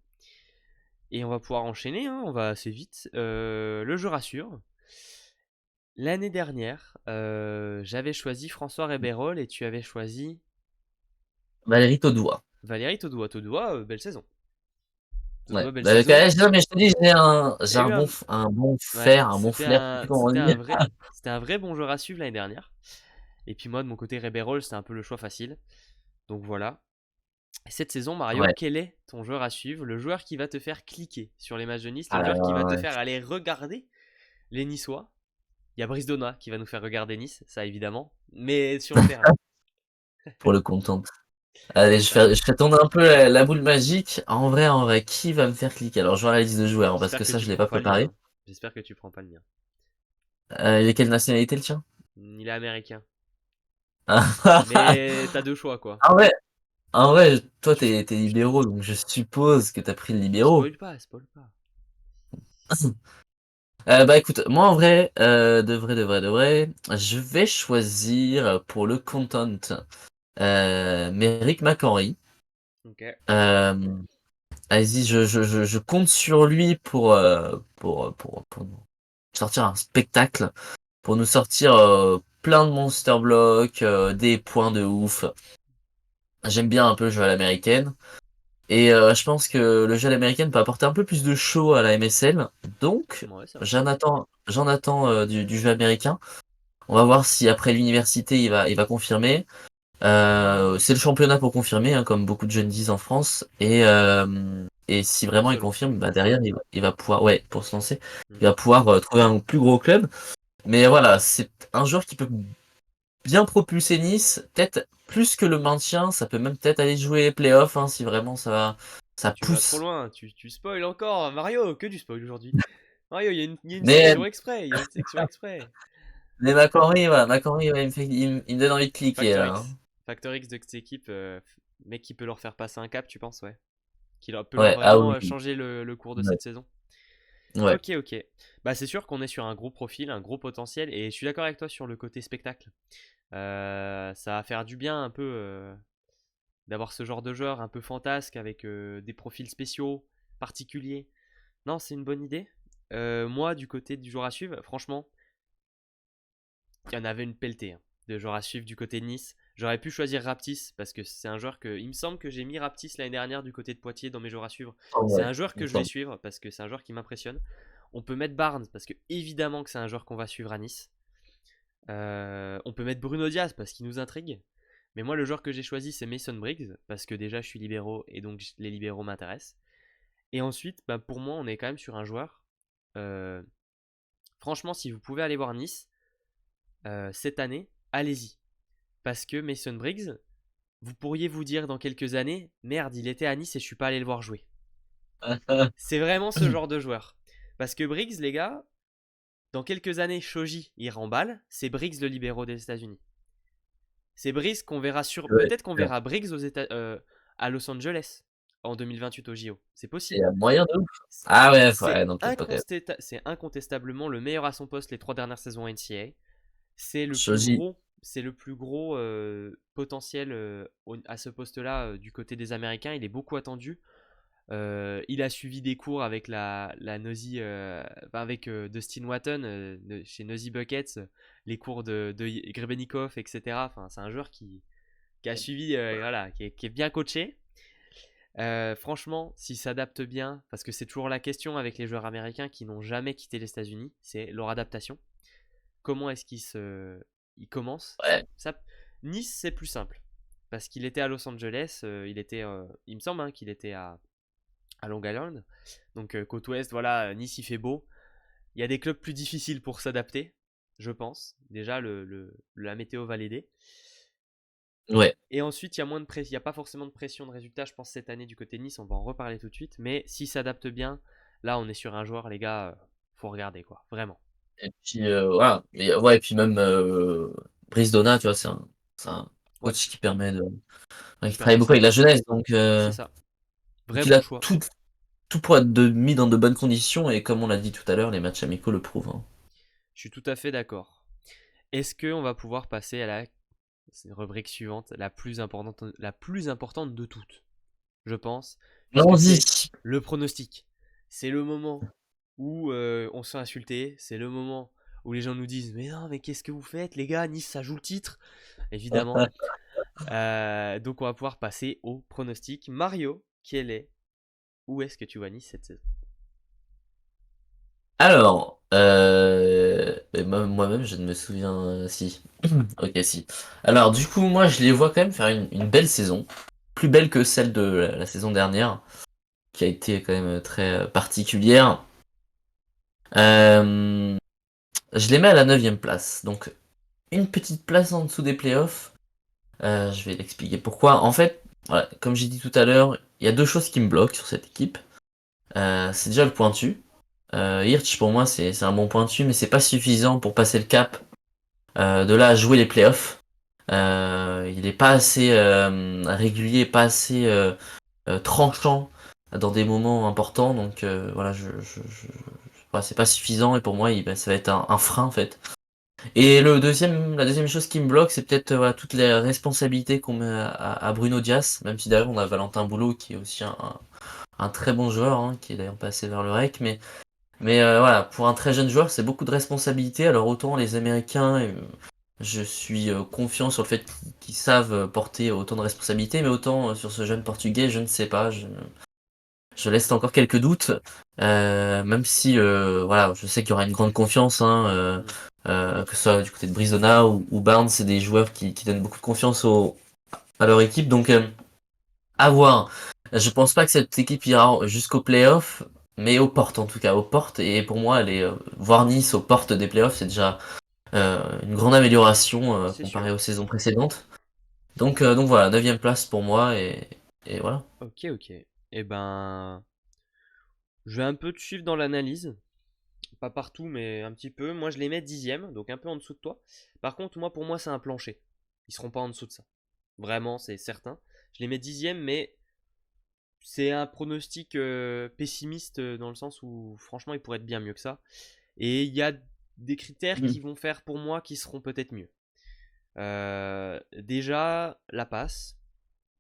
Speaker 1: Et on va pouvoir enchaîner, hein, on va assez vite. Le jeu rassure. L'année dernière, j'avais choisi François Réberol et tu avais choisi
Speaker 2: Valérie Taudois.
Speaker 1: Valérie Taudoua. Taudoua, belle saison.
Speaker 2: Ouais.
Speaker 1: Taudoua, belle
Speaker 2: Bah,
Speaker 1: saison.
Speaker 2: non, mais je te dis,
Speaker 1: Il
Speaker 2: j'ai
Speaker 1: y a eu un...
Speaker 2: un bon
Speaker 1: Ouais,
Speaker 2: fer, un bon flair, je sais plus comment on dit.
Speaker 1: c'était un vrai bon joueur à suivre l'année dernière. Et puis moi, de mon côté, Réberol, c'était un peu le choix facile. Donc voilà. Cette saison, Mario,
Speaker 2: Ouais.
Speaker 1: quel est ton joueur à suivre? Le joueur qui va te faire cliquer sur les matchs de Nice, le
Speaker 2: Ah là
Speaker 1: joueur qui va
Speaker 2: là,
Speaker 1: te
Speaker 2: ouais.
Speaker 1: faire aller regarder les Niçois. Il y a Brice Donat qui va nous faire regarder Nice, ça évidemment, mais sur le terrain.
Speaker 2: Pour le content. Allez,
Speaker 1: C'est ça.
Speaker 2: je fais tourner un peu la boule magique. En vrai, qui va me faire cliquer? Alors, je vois la liste de joueurs, hein, parce
Speaker 1: J'espère
Speaker 2: que
Speaker 1: que
Speaker 2: ça,
Speaker 1: tu
Speaker 2: je l'ai
Speaker 1: prends
Speaker 2: pas
Speaker 1: pas le mien,
Speaker 2: préparé.
Speaker 1: hein. J'espère que tu prends pas le mien.
Speaker 2: Il est quelle nationalité, le tien?
Speaker 1: Il est américain.
Speaker 2: Ah
Speaker 1: Mais t'as deux choix, quoi.
Speaker 2: ouais, toi,
Speaker 1: Je,
Speaker 2: t'es libéraux, donc je suppose que t'as pris le libéraux.
Speaker 1: spoil pas, spoil pas.
Speaker 2: Bah écoute, moi en vrai, de vrai, je vais choisir pour le content Merrick McHenry.
Speaker 1: Ok.
Speaker 2: Euh, Vas-y, je compte sur lui pour nous sortir un spectacle, pour nous sortir plein de monster blocks, des points de ouf. J'aime bien un peu le jeu à l'américaine. Et je pense que le jeu à l'américaine peut apporter un peu plus de show à la MSL. Donc,
Speaker 1: Ouais, c'est vrai.
Speaker 2: j'en attends du jeu américain. On va voir si après l'université il va confirmer. C'est le championnat pour confirmer, hein, comme beaucoup de jeunes disent en France. Et si
Speaker 1: Pour
Speaker 2: vraiment
Speaker 1: se
Speaker 2: il
Speaker 1: lancer.
Speaker 2: confirme, bah derrière il va pouvoir, ouais, pour se lancer,
Speaker 1: Hmm.
Speaker 2: il va pouvoir trouver un plus gros club. Mais voilà, c'est un joueur qui peut bien propulser Nice, peut-être plus que le maintien. Ça peut même peut-être aller jouer les playoffs, hein, si vraiment ça
Speaker 1: Tu vas trop
Speaker 2: pousse.
Speaker 1: loin, tu spoil encore. Mario, que du spoil aujourd'hui. Mario, il y a une
Speaker 2: Mais,
Speaker 1: sélection exprès. Il y a une sélection exprès.
Speaker 2: mais McHenry, ouais, il me donne envie de cliquer
Speaker 1: Factor
Speaker 2: là, hein.
Speaker 1: X. Factor X de cette équipe. Mec qui peut leur faire passer un cap, tu penses, ouais. Peut leur
Speaker 2: Ouais, ah
Speaker 1: vraiment
Speaker 2: oui,
Speaker 1: changer le cours de
Speaker 2: ouais,
Speaker 1: cette saison.
Speaker 2: ouais.
Speaker 1: Ok, ok. Bah, c'est sûr qu'on est sur un gros profil, un gros potentiel, et je suis d'accord avec toi sur le côté spectacle. Ça va faire du bien un peu d'avoir ce genre de joueur un peu fantasque avec des profils spéciaux, particuliers. Non, c'est une bonne idée. Moi, du côté du joueur à suivre, franchement, il y en avait une pelletée, hein, de joueurs à suivre du côté de Nice. J'aurais pu choisir Raptis parce que c'est un joueur que. Il me semble que j'ai mis Raptis l'année dernière du côté de Poitiers dans mes joueurs à suivre. C'est
Speaker 2: Ouais,
Speaker 1: un joueur
Speaker 2: il me
Speaker 1: que je vais
Speaker 2: semble.
Speaker 1: suivre parce que c'est un joueur qui m'impressionne. On peut mettre Barnes parce que évidemment que c'est un joueur qu'on va suivre à Nice. On peut mettre Bruno Diaz parce qu'il nous intrigue. Mais moi, le joueur que j'ai choisi, c'est Mason Briggs parce que déjà je suis libéraux et donc les libéraux m'intéressent. Et ensuite, bah, pour moi, on est quand même sur un joueur. euh, Franchement, si vous pouvez aller voir Nice cette année, allez-y. Parce que Mason Briggs, vous pourriez vous dire dans quelques années, merde, il était à Nice et je suis pas allé le voir jouer. C'est vraiment ce genre de joueur. Parce que Briggs, les gars, dans quelques années, Shoji il remballe, c'est Briggs le libéraux des États-Unis. C'est Briggs qu'on verra sur.
Speaker 2: Ouais,
Speaker 1: Peut-être qu'on verra Briggs à Los Angeles. en 2028 au JO. C'est
Speaker 2: Il y
Speaker 1: possible.
Speaker 2: a moyen de ouf. Ah ouais,
Speaker 1: C'est
Speaker 2: non, peut-être pas quand même.
Speaker 1: c'est incontestablement le meilleur à son poste les 3 dernières saisons NCAA.
Speaker 2: Shoji,
Speaker 1: C'est le plus gros potentiel à ce poste-là du côté des Américains. Il est beaucoup attendu. Il a suivi des cours avec la Nosy, enfin, avec Dustin Watton chez Nosy Buckets, les cours de Grebennikov, etc. Enfin, c'est un joueur qui a suivi, voilà, qui est bien coaché. Franchement, s'il s'adapte bien, parce que c'est toujours la question avec les joueurs américains qui n'ont jamais quitté les États-Unis, c'est leur adaptation. Comment est-ce qu'ils commencent
Speaker 2: ouais,
Speaker 1: ça, Nice, c'est plus simple. Parce qu'il était à Los Angeles, il me semble qu'il était à Long Island. Donc côte ouest, voilà, Nice il fait beau. Il y a des clubs plus difficiles pour s'adapter, je pense. Déjà, la météo va l'aider.
Speaker 2: ouais.
Speaker 1: Et ensuite, il n'y a pas forcément de pression de résultat, je pense, cette année du côté de Nice. On va en reparler tout de suite. Mais s'il s'adapte bien, là, on est sur un joueur, les gars, faut regarder, quoi. Vraiment.
Speaker 2: Et puis, voilà. Et, ouais, et puis même Brice Dona, tu vois, c'est un
Speaker 1: Ouais,
Speaker 2: coach qui permet de. Ouais, qui
Speaker 1: qui
Speaker 2: travaille
Speaker 1: permet
Speaker 2: beaucoup avec
Speaker 1: ça.
Speaker 2: la jeunesse,
Speaker 1: C'est ça. Vrai
Speaker 2: donc il
Speaker 1: bon
Speaker 2: a
Speaker 1: choix.
Speaker 2: tout pour être mis dans de bonnes conditions, et comme on l'a dit tout à l'heure, les matchs amicaux le prouvent, hein.
Speaker 1: Je suis tout à fait d'accord. Est-ce qu'on va pouvoir passer à la rubrique suivante, la plus importante de toutes, je pense, puisque
Speaker 2: Allons-y.
Speaker 1: c'est le pronostic. C'est le moment où on se fait insulter, c'est le moment où les gens nous disent mais non mais qu'est-ce que vous faites les gars, Nice ça joue le titre, évidemment. Donc on va pouvoir passer au pronostic. Mario, où est-ce que tu vois Nice cette saison?
Speaker 2: Alors, moi-même, je ne me souviens si. Ok, si. Alors, du coup, moi, je les vois quand même faire une belle saison, plus belle que celle de la saison dernière, qui a été quand même très particulière. Euh, je les mets à la 9e place, donc une petite place en dessous des playoffs. Je vais l'expliquer pourquoi. En fait, voilà, comme j'ai dit tout à l'heure, il y a deux choses qui me bloquent sur cette équipe. C'est déjà le pointu. Hirsch, pour moi, c'est un bon pointu, mais c'est pas suffisant pour passer le cap de là à jouer les playoffs. Il est pas assez régulier, pas assez tranchant dans des moments importants, donc voilà, voilà, c'est pas suffisant, et pour moi, ça va être un frein en fait. Et la deuxième chose qui me bloque, c'est peut-être voilà, toutes les responsabilités qu'on met à Bruno Dias, même si d'ailleurs on a Valentin Boulot qui est aussi un très bon joueur, hein, qui est d'ailleurs passé vers le REC, mais voilà, pour un très jeune joueur, c'est beaucoup de responsabilités. Alors autant les Américains, je suis confiant sur le fait qu'ils savent porter autant de responsabilités, mais autant sur ce jeune Portugais, je ne sais pas. Je laisse encore quelques doutes, même si voilà, je sais qu'il y aura une grande confiance, hein,
Speaker 1: Mm.
Speaker 2: que ce soit du côté de Brisona ou Barnes, c'est des joueurs qui donnent beaucoup de confiance à leur équipe, donc à voir. Je pense pas que cette équipe ira jusqu'au playoff, mais aux portes en tout cas, aux portes. Et pour moi, voir Nice aux portes des playoffs, c'est déjà une grande amélioration
Speaker 1: C'est sûr.
Speaker 2: comparée aux saisons précédentes. Donc voilà, 9e place pour moi, et voilà.
Speaker 1: Ok, ok. Eh ben, je vais un peu te suivre dans l'analyse. Pas partout, mais un petit peu. Moi, je les mets 10e, donc un peu en dessous de toi. Par contre, pour moi, c'est un plancher. Ils seront pas en dessous de ça. Vraiment, c'est certain. Je les mets 10e, mais c'est un pronostic pessimiste dans le sens où, franchement, ils pourraient être bien mieux que ça. Et il y a des critères qui
Speaker 2: Mm.
Speaker 1: vont faire pour moi qui seront peut-être mieux. Déjà, la passe,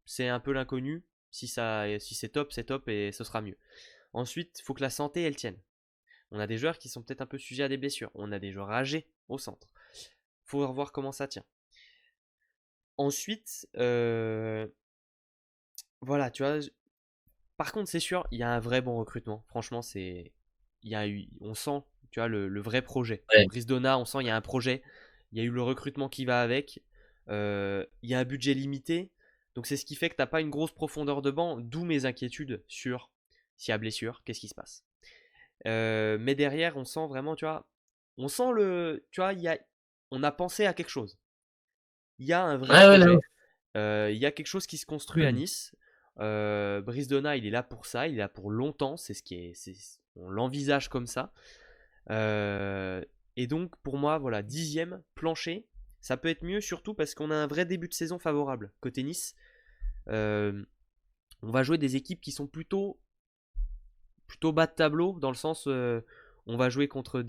Speaker 1: c'est un peu l'inconnu. Si c'est top et ce sera mieux. Ensuite, il faut que la santé elle tienne. On a des joueurs qui sont peut-être un peu sujets à des blessures. On a des joueurs âgés au centre. Faut revoir comment ça tient. Ensuite, voilà, tu vois. Par contre, c'est sûr, il y a un vrai bon recrutement. Franchement, on sent, tu vois, le vrai projet.
Speaker 2: Ouais.
Speaker 1: Brice Dona, on sent il y a un projet. Il y a eu le recrutement qui va avec. Il y a un budget limité. Donc c'est ce qui fait que t'as pas une grosse profondeur de banc. D'où mes inquiétudes sur s'il y a blessure, qu'est-ce qui se passe. Mais derrière, on sent vraiment, tu vois, tu vois, on a pensé à quelque chose. Il y a un vrai
Speaker 2: Ouais, ouais, là.
Speaker 1: projet. Il y a quelque chose qui se construit à
Speaker 2: Mm.
Speaker 1: Nice. Brice Dona, il est là pour ça, il est là pour longtemps. On l'envisage comme ça. Euh, et donc, pour moi, voilà, 10e plancher, ça peut être mieux, surtout parce qu'on a un vrai début de saison favorable côté Nice. Euh, On va jouer des équipes qui sont plutôt bas de tableau, dans le sens on va jouer contre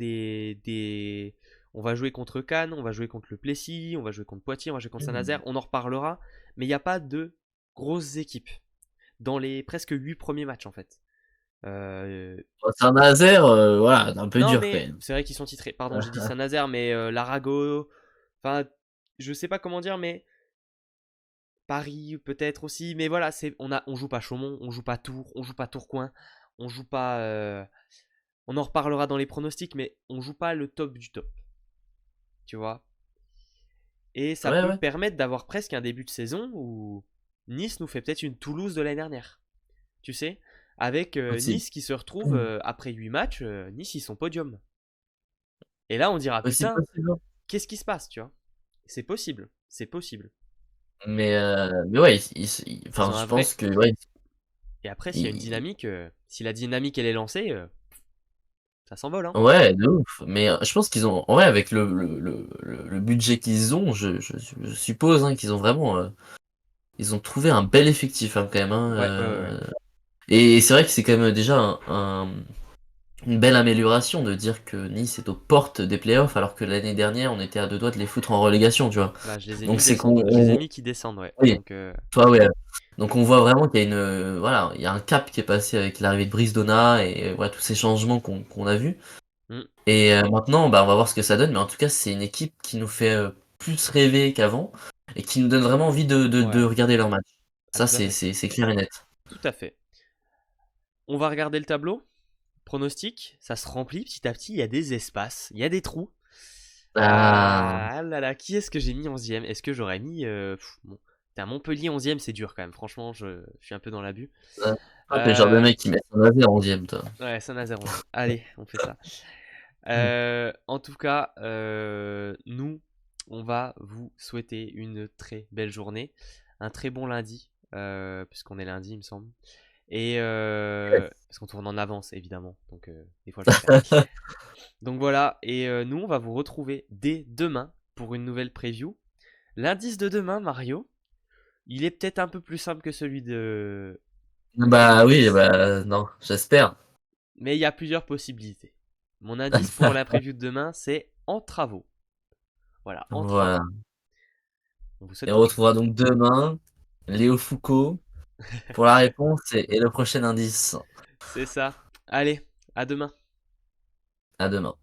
Speaker 1: on va jouer contre Cannes, on va jouer contre le Plessis, on va jouer contre Poitiers, on va jouer contre Saint-Nazaire, on en reparlera, mais il n'y a pas de grosses équipes dans les presque 8 premiers matchs en fait.
Speaker 2: Saint-Nazaire, voilà, un peu
Speaker 1: Non,
Speaker 2: dur quand
Speaker 1: mais
Speaker 2: même.
Speaker 1: c'est vrai qu'ils sont titrés. Pardon, j'ai dit Saint-Nazaire, mais l'Arago, enfin, je sais pas comment dire, mais Paris peut-être aussi. Mais voilà, on joue pas Chaumont, on joue pas Tours, on joue pas Tourcoing, on joue pas. On en reparlera dans les pronostics, mais on joue pas le top du top, tu vois. Et ça
Speaker 2: Ouais,
Speaker 1: peut
Speaker 2: ouais,
Speaker 1: permettre d'avoir presque un début de saison où Nice nous fait peut-être une Toulouse de l'année dernière. Tu sais, avec
Speaker 2: possible.
Speaker 1: Nice qui se retrouve après 8 matchs, Nice ils sont podium. Et là on dira
Speaker 2: Possible,
Speaker 1: putain,
Speaker 2: possible, hein.
Speaker 1: qu'est-ce qui se passe, tu vois. C'est possible, c'est possible.
Speaker 2: Mais ouais,
Speaker 1: Ils
Speaker 2: enfin,
Speaker 1: ont un
Speaker 2: je
Speaker 1: vrai.
Speaker 2: pense que ouais,
Speaker 1: Et après, s'il y a une
Speaker 2: il-
Speaker 1: dynamique, si la dynamique elle est lancée, ça s'envole, hein.
Speaker 2: ouais, de ouf. Mais je pense qu'ils ont, ouais, avec le budget qu'ils ont, je suppose hein, qu'ils ont vraiment, ils ont trouvé un bel effectif hein, quand même. Hein,
Speaker 1: Ouais, ouais, ouais, ouais.
Speaker 2: et c'est vrai que c'est quand même déjà une belle amélioration de dire que Nice est aux portes des playoffs alors que l'année dernière on était à deux doigts de les foutre en relégation, tu vois.
Speaker 1: Bah, je les ai
Speaker 2: Donc
Speaker 1: mis
Speaker 2: c'est
Speaker 1: descendre. Je les ai
Speaker 2: qu'on,
Speaker 1: mis qui descendent, ouais.
Speaker 2: oui,
Speaker 1: Donc,
Speaker 2: toi ouais. Donc on voit vraiment qu'il y a une, voilà, il y a un cap qui est passé avec l'arrivée de Brice Donna et voilà, tous ces changements qu'on a vus.
Speaker 1: hmm,
Speaker 2: Et maintenant, bah, on va voir ce que ça donne, mais en tout cas, c'est une équipe qui nous fait plus rêver qu'avant et qui nous donne vraiment envie de
Speaker 1: ouais.
Speaker 2: regarder leur match.
Speaker 1: Ah,
Speaker 2: Ça,
Speaker 1: tout à
Speaker 2: c'est
Speaker 1: fait.
Speaker 2: c'est clair et net.
Speaker 1: Tout à fait. On va regarder le tableau. Pronostic, ça se remplit petit à petit. Il y a des espaces, il y a des trous.
Speaker 2: Ah,
Speaker 1: Ah là là, qui est-ce que j'ai mis 11e? Est-ce que j'aurais mis. Bon, putain, Montpellier 11e, c'est dur quand même. Franchement, je suis un peu dans l'abus.
Speaker 2: toi, t'es le genre de
Speaker 1: Euh,
Speaker 2: mec qui met Saint-Nazaire en 11e, toi.
Speaker 1: ouais, Saint-Nazaire 11e. Allez, on fait ça. En tout cas, nous, on va vous souhaiter une très belle journée, un très bon lundi, puisqu'on est lundi, il me semble. Et parce qu'on tourne en avance, évidemment, donc des fois je me perds. Donc voilà, et nous, on va vous retrouver dès demain pour une nouvelle preview. L'indice de demain, Mario, il est peut-être un peu plus simple que celui de
Speaker 2: Bah oui,
Speaker 1: Nice,
Speaker 2: bah non, j'espère.
Speaker 1: mais il y a plusieurs possibilités. Mon indice pour la preview de demain, c'est en travaux. Voilà, en
Speaker 2: Voilà.
Speaker 1: travaux. On vous
Speaker 2: Et
Speaker 1: souhaite
Speaker 2: on
Speaker 1: bonne chance.
Speaker 2: retrouvera donc demain Léo Foucault pour la réponse et le prochain indice.
Speaker 1: C'est ça. Allez, à demain.
Speaker 2: À demain.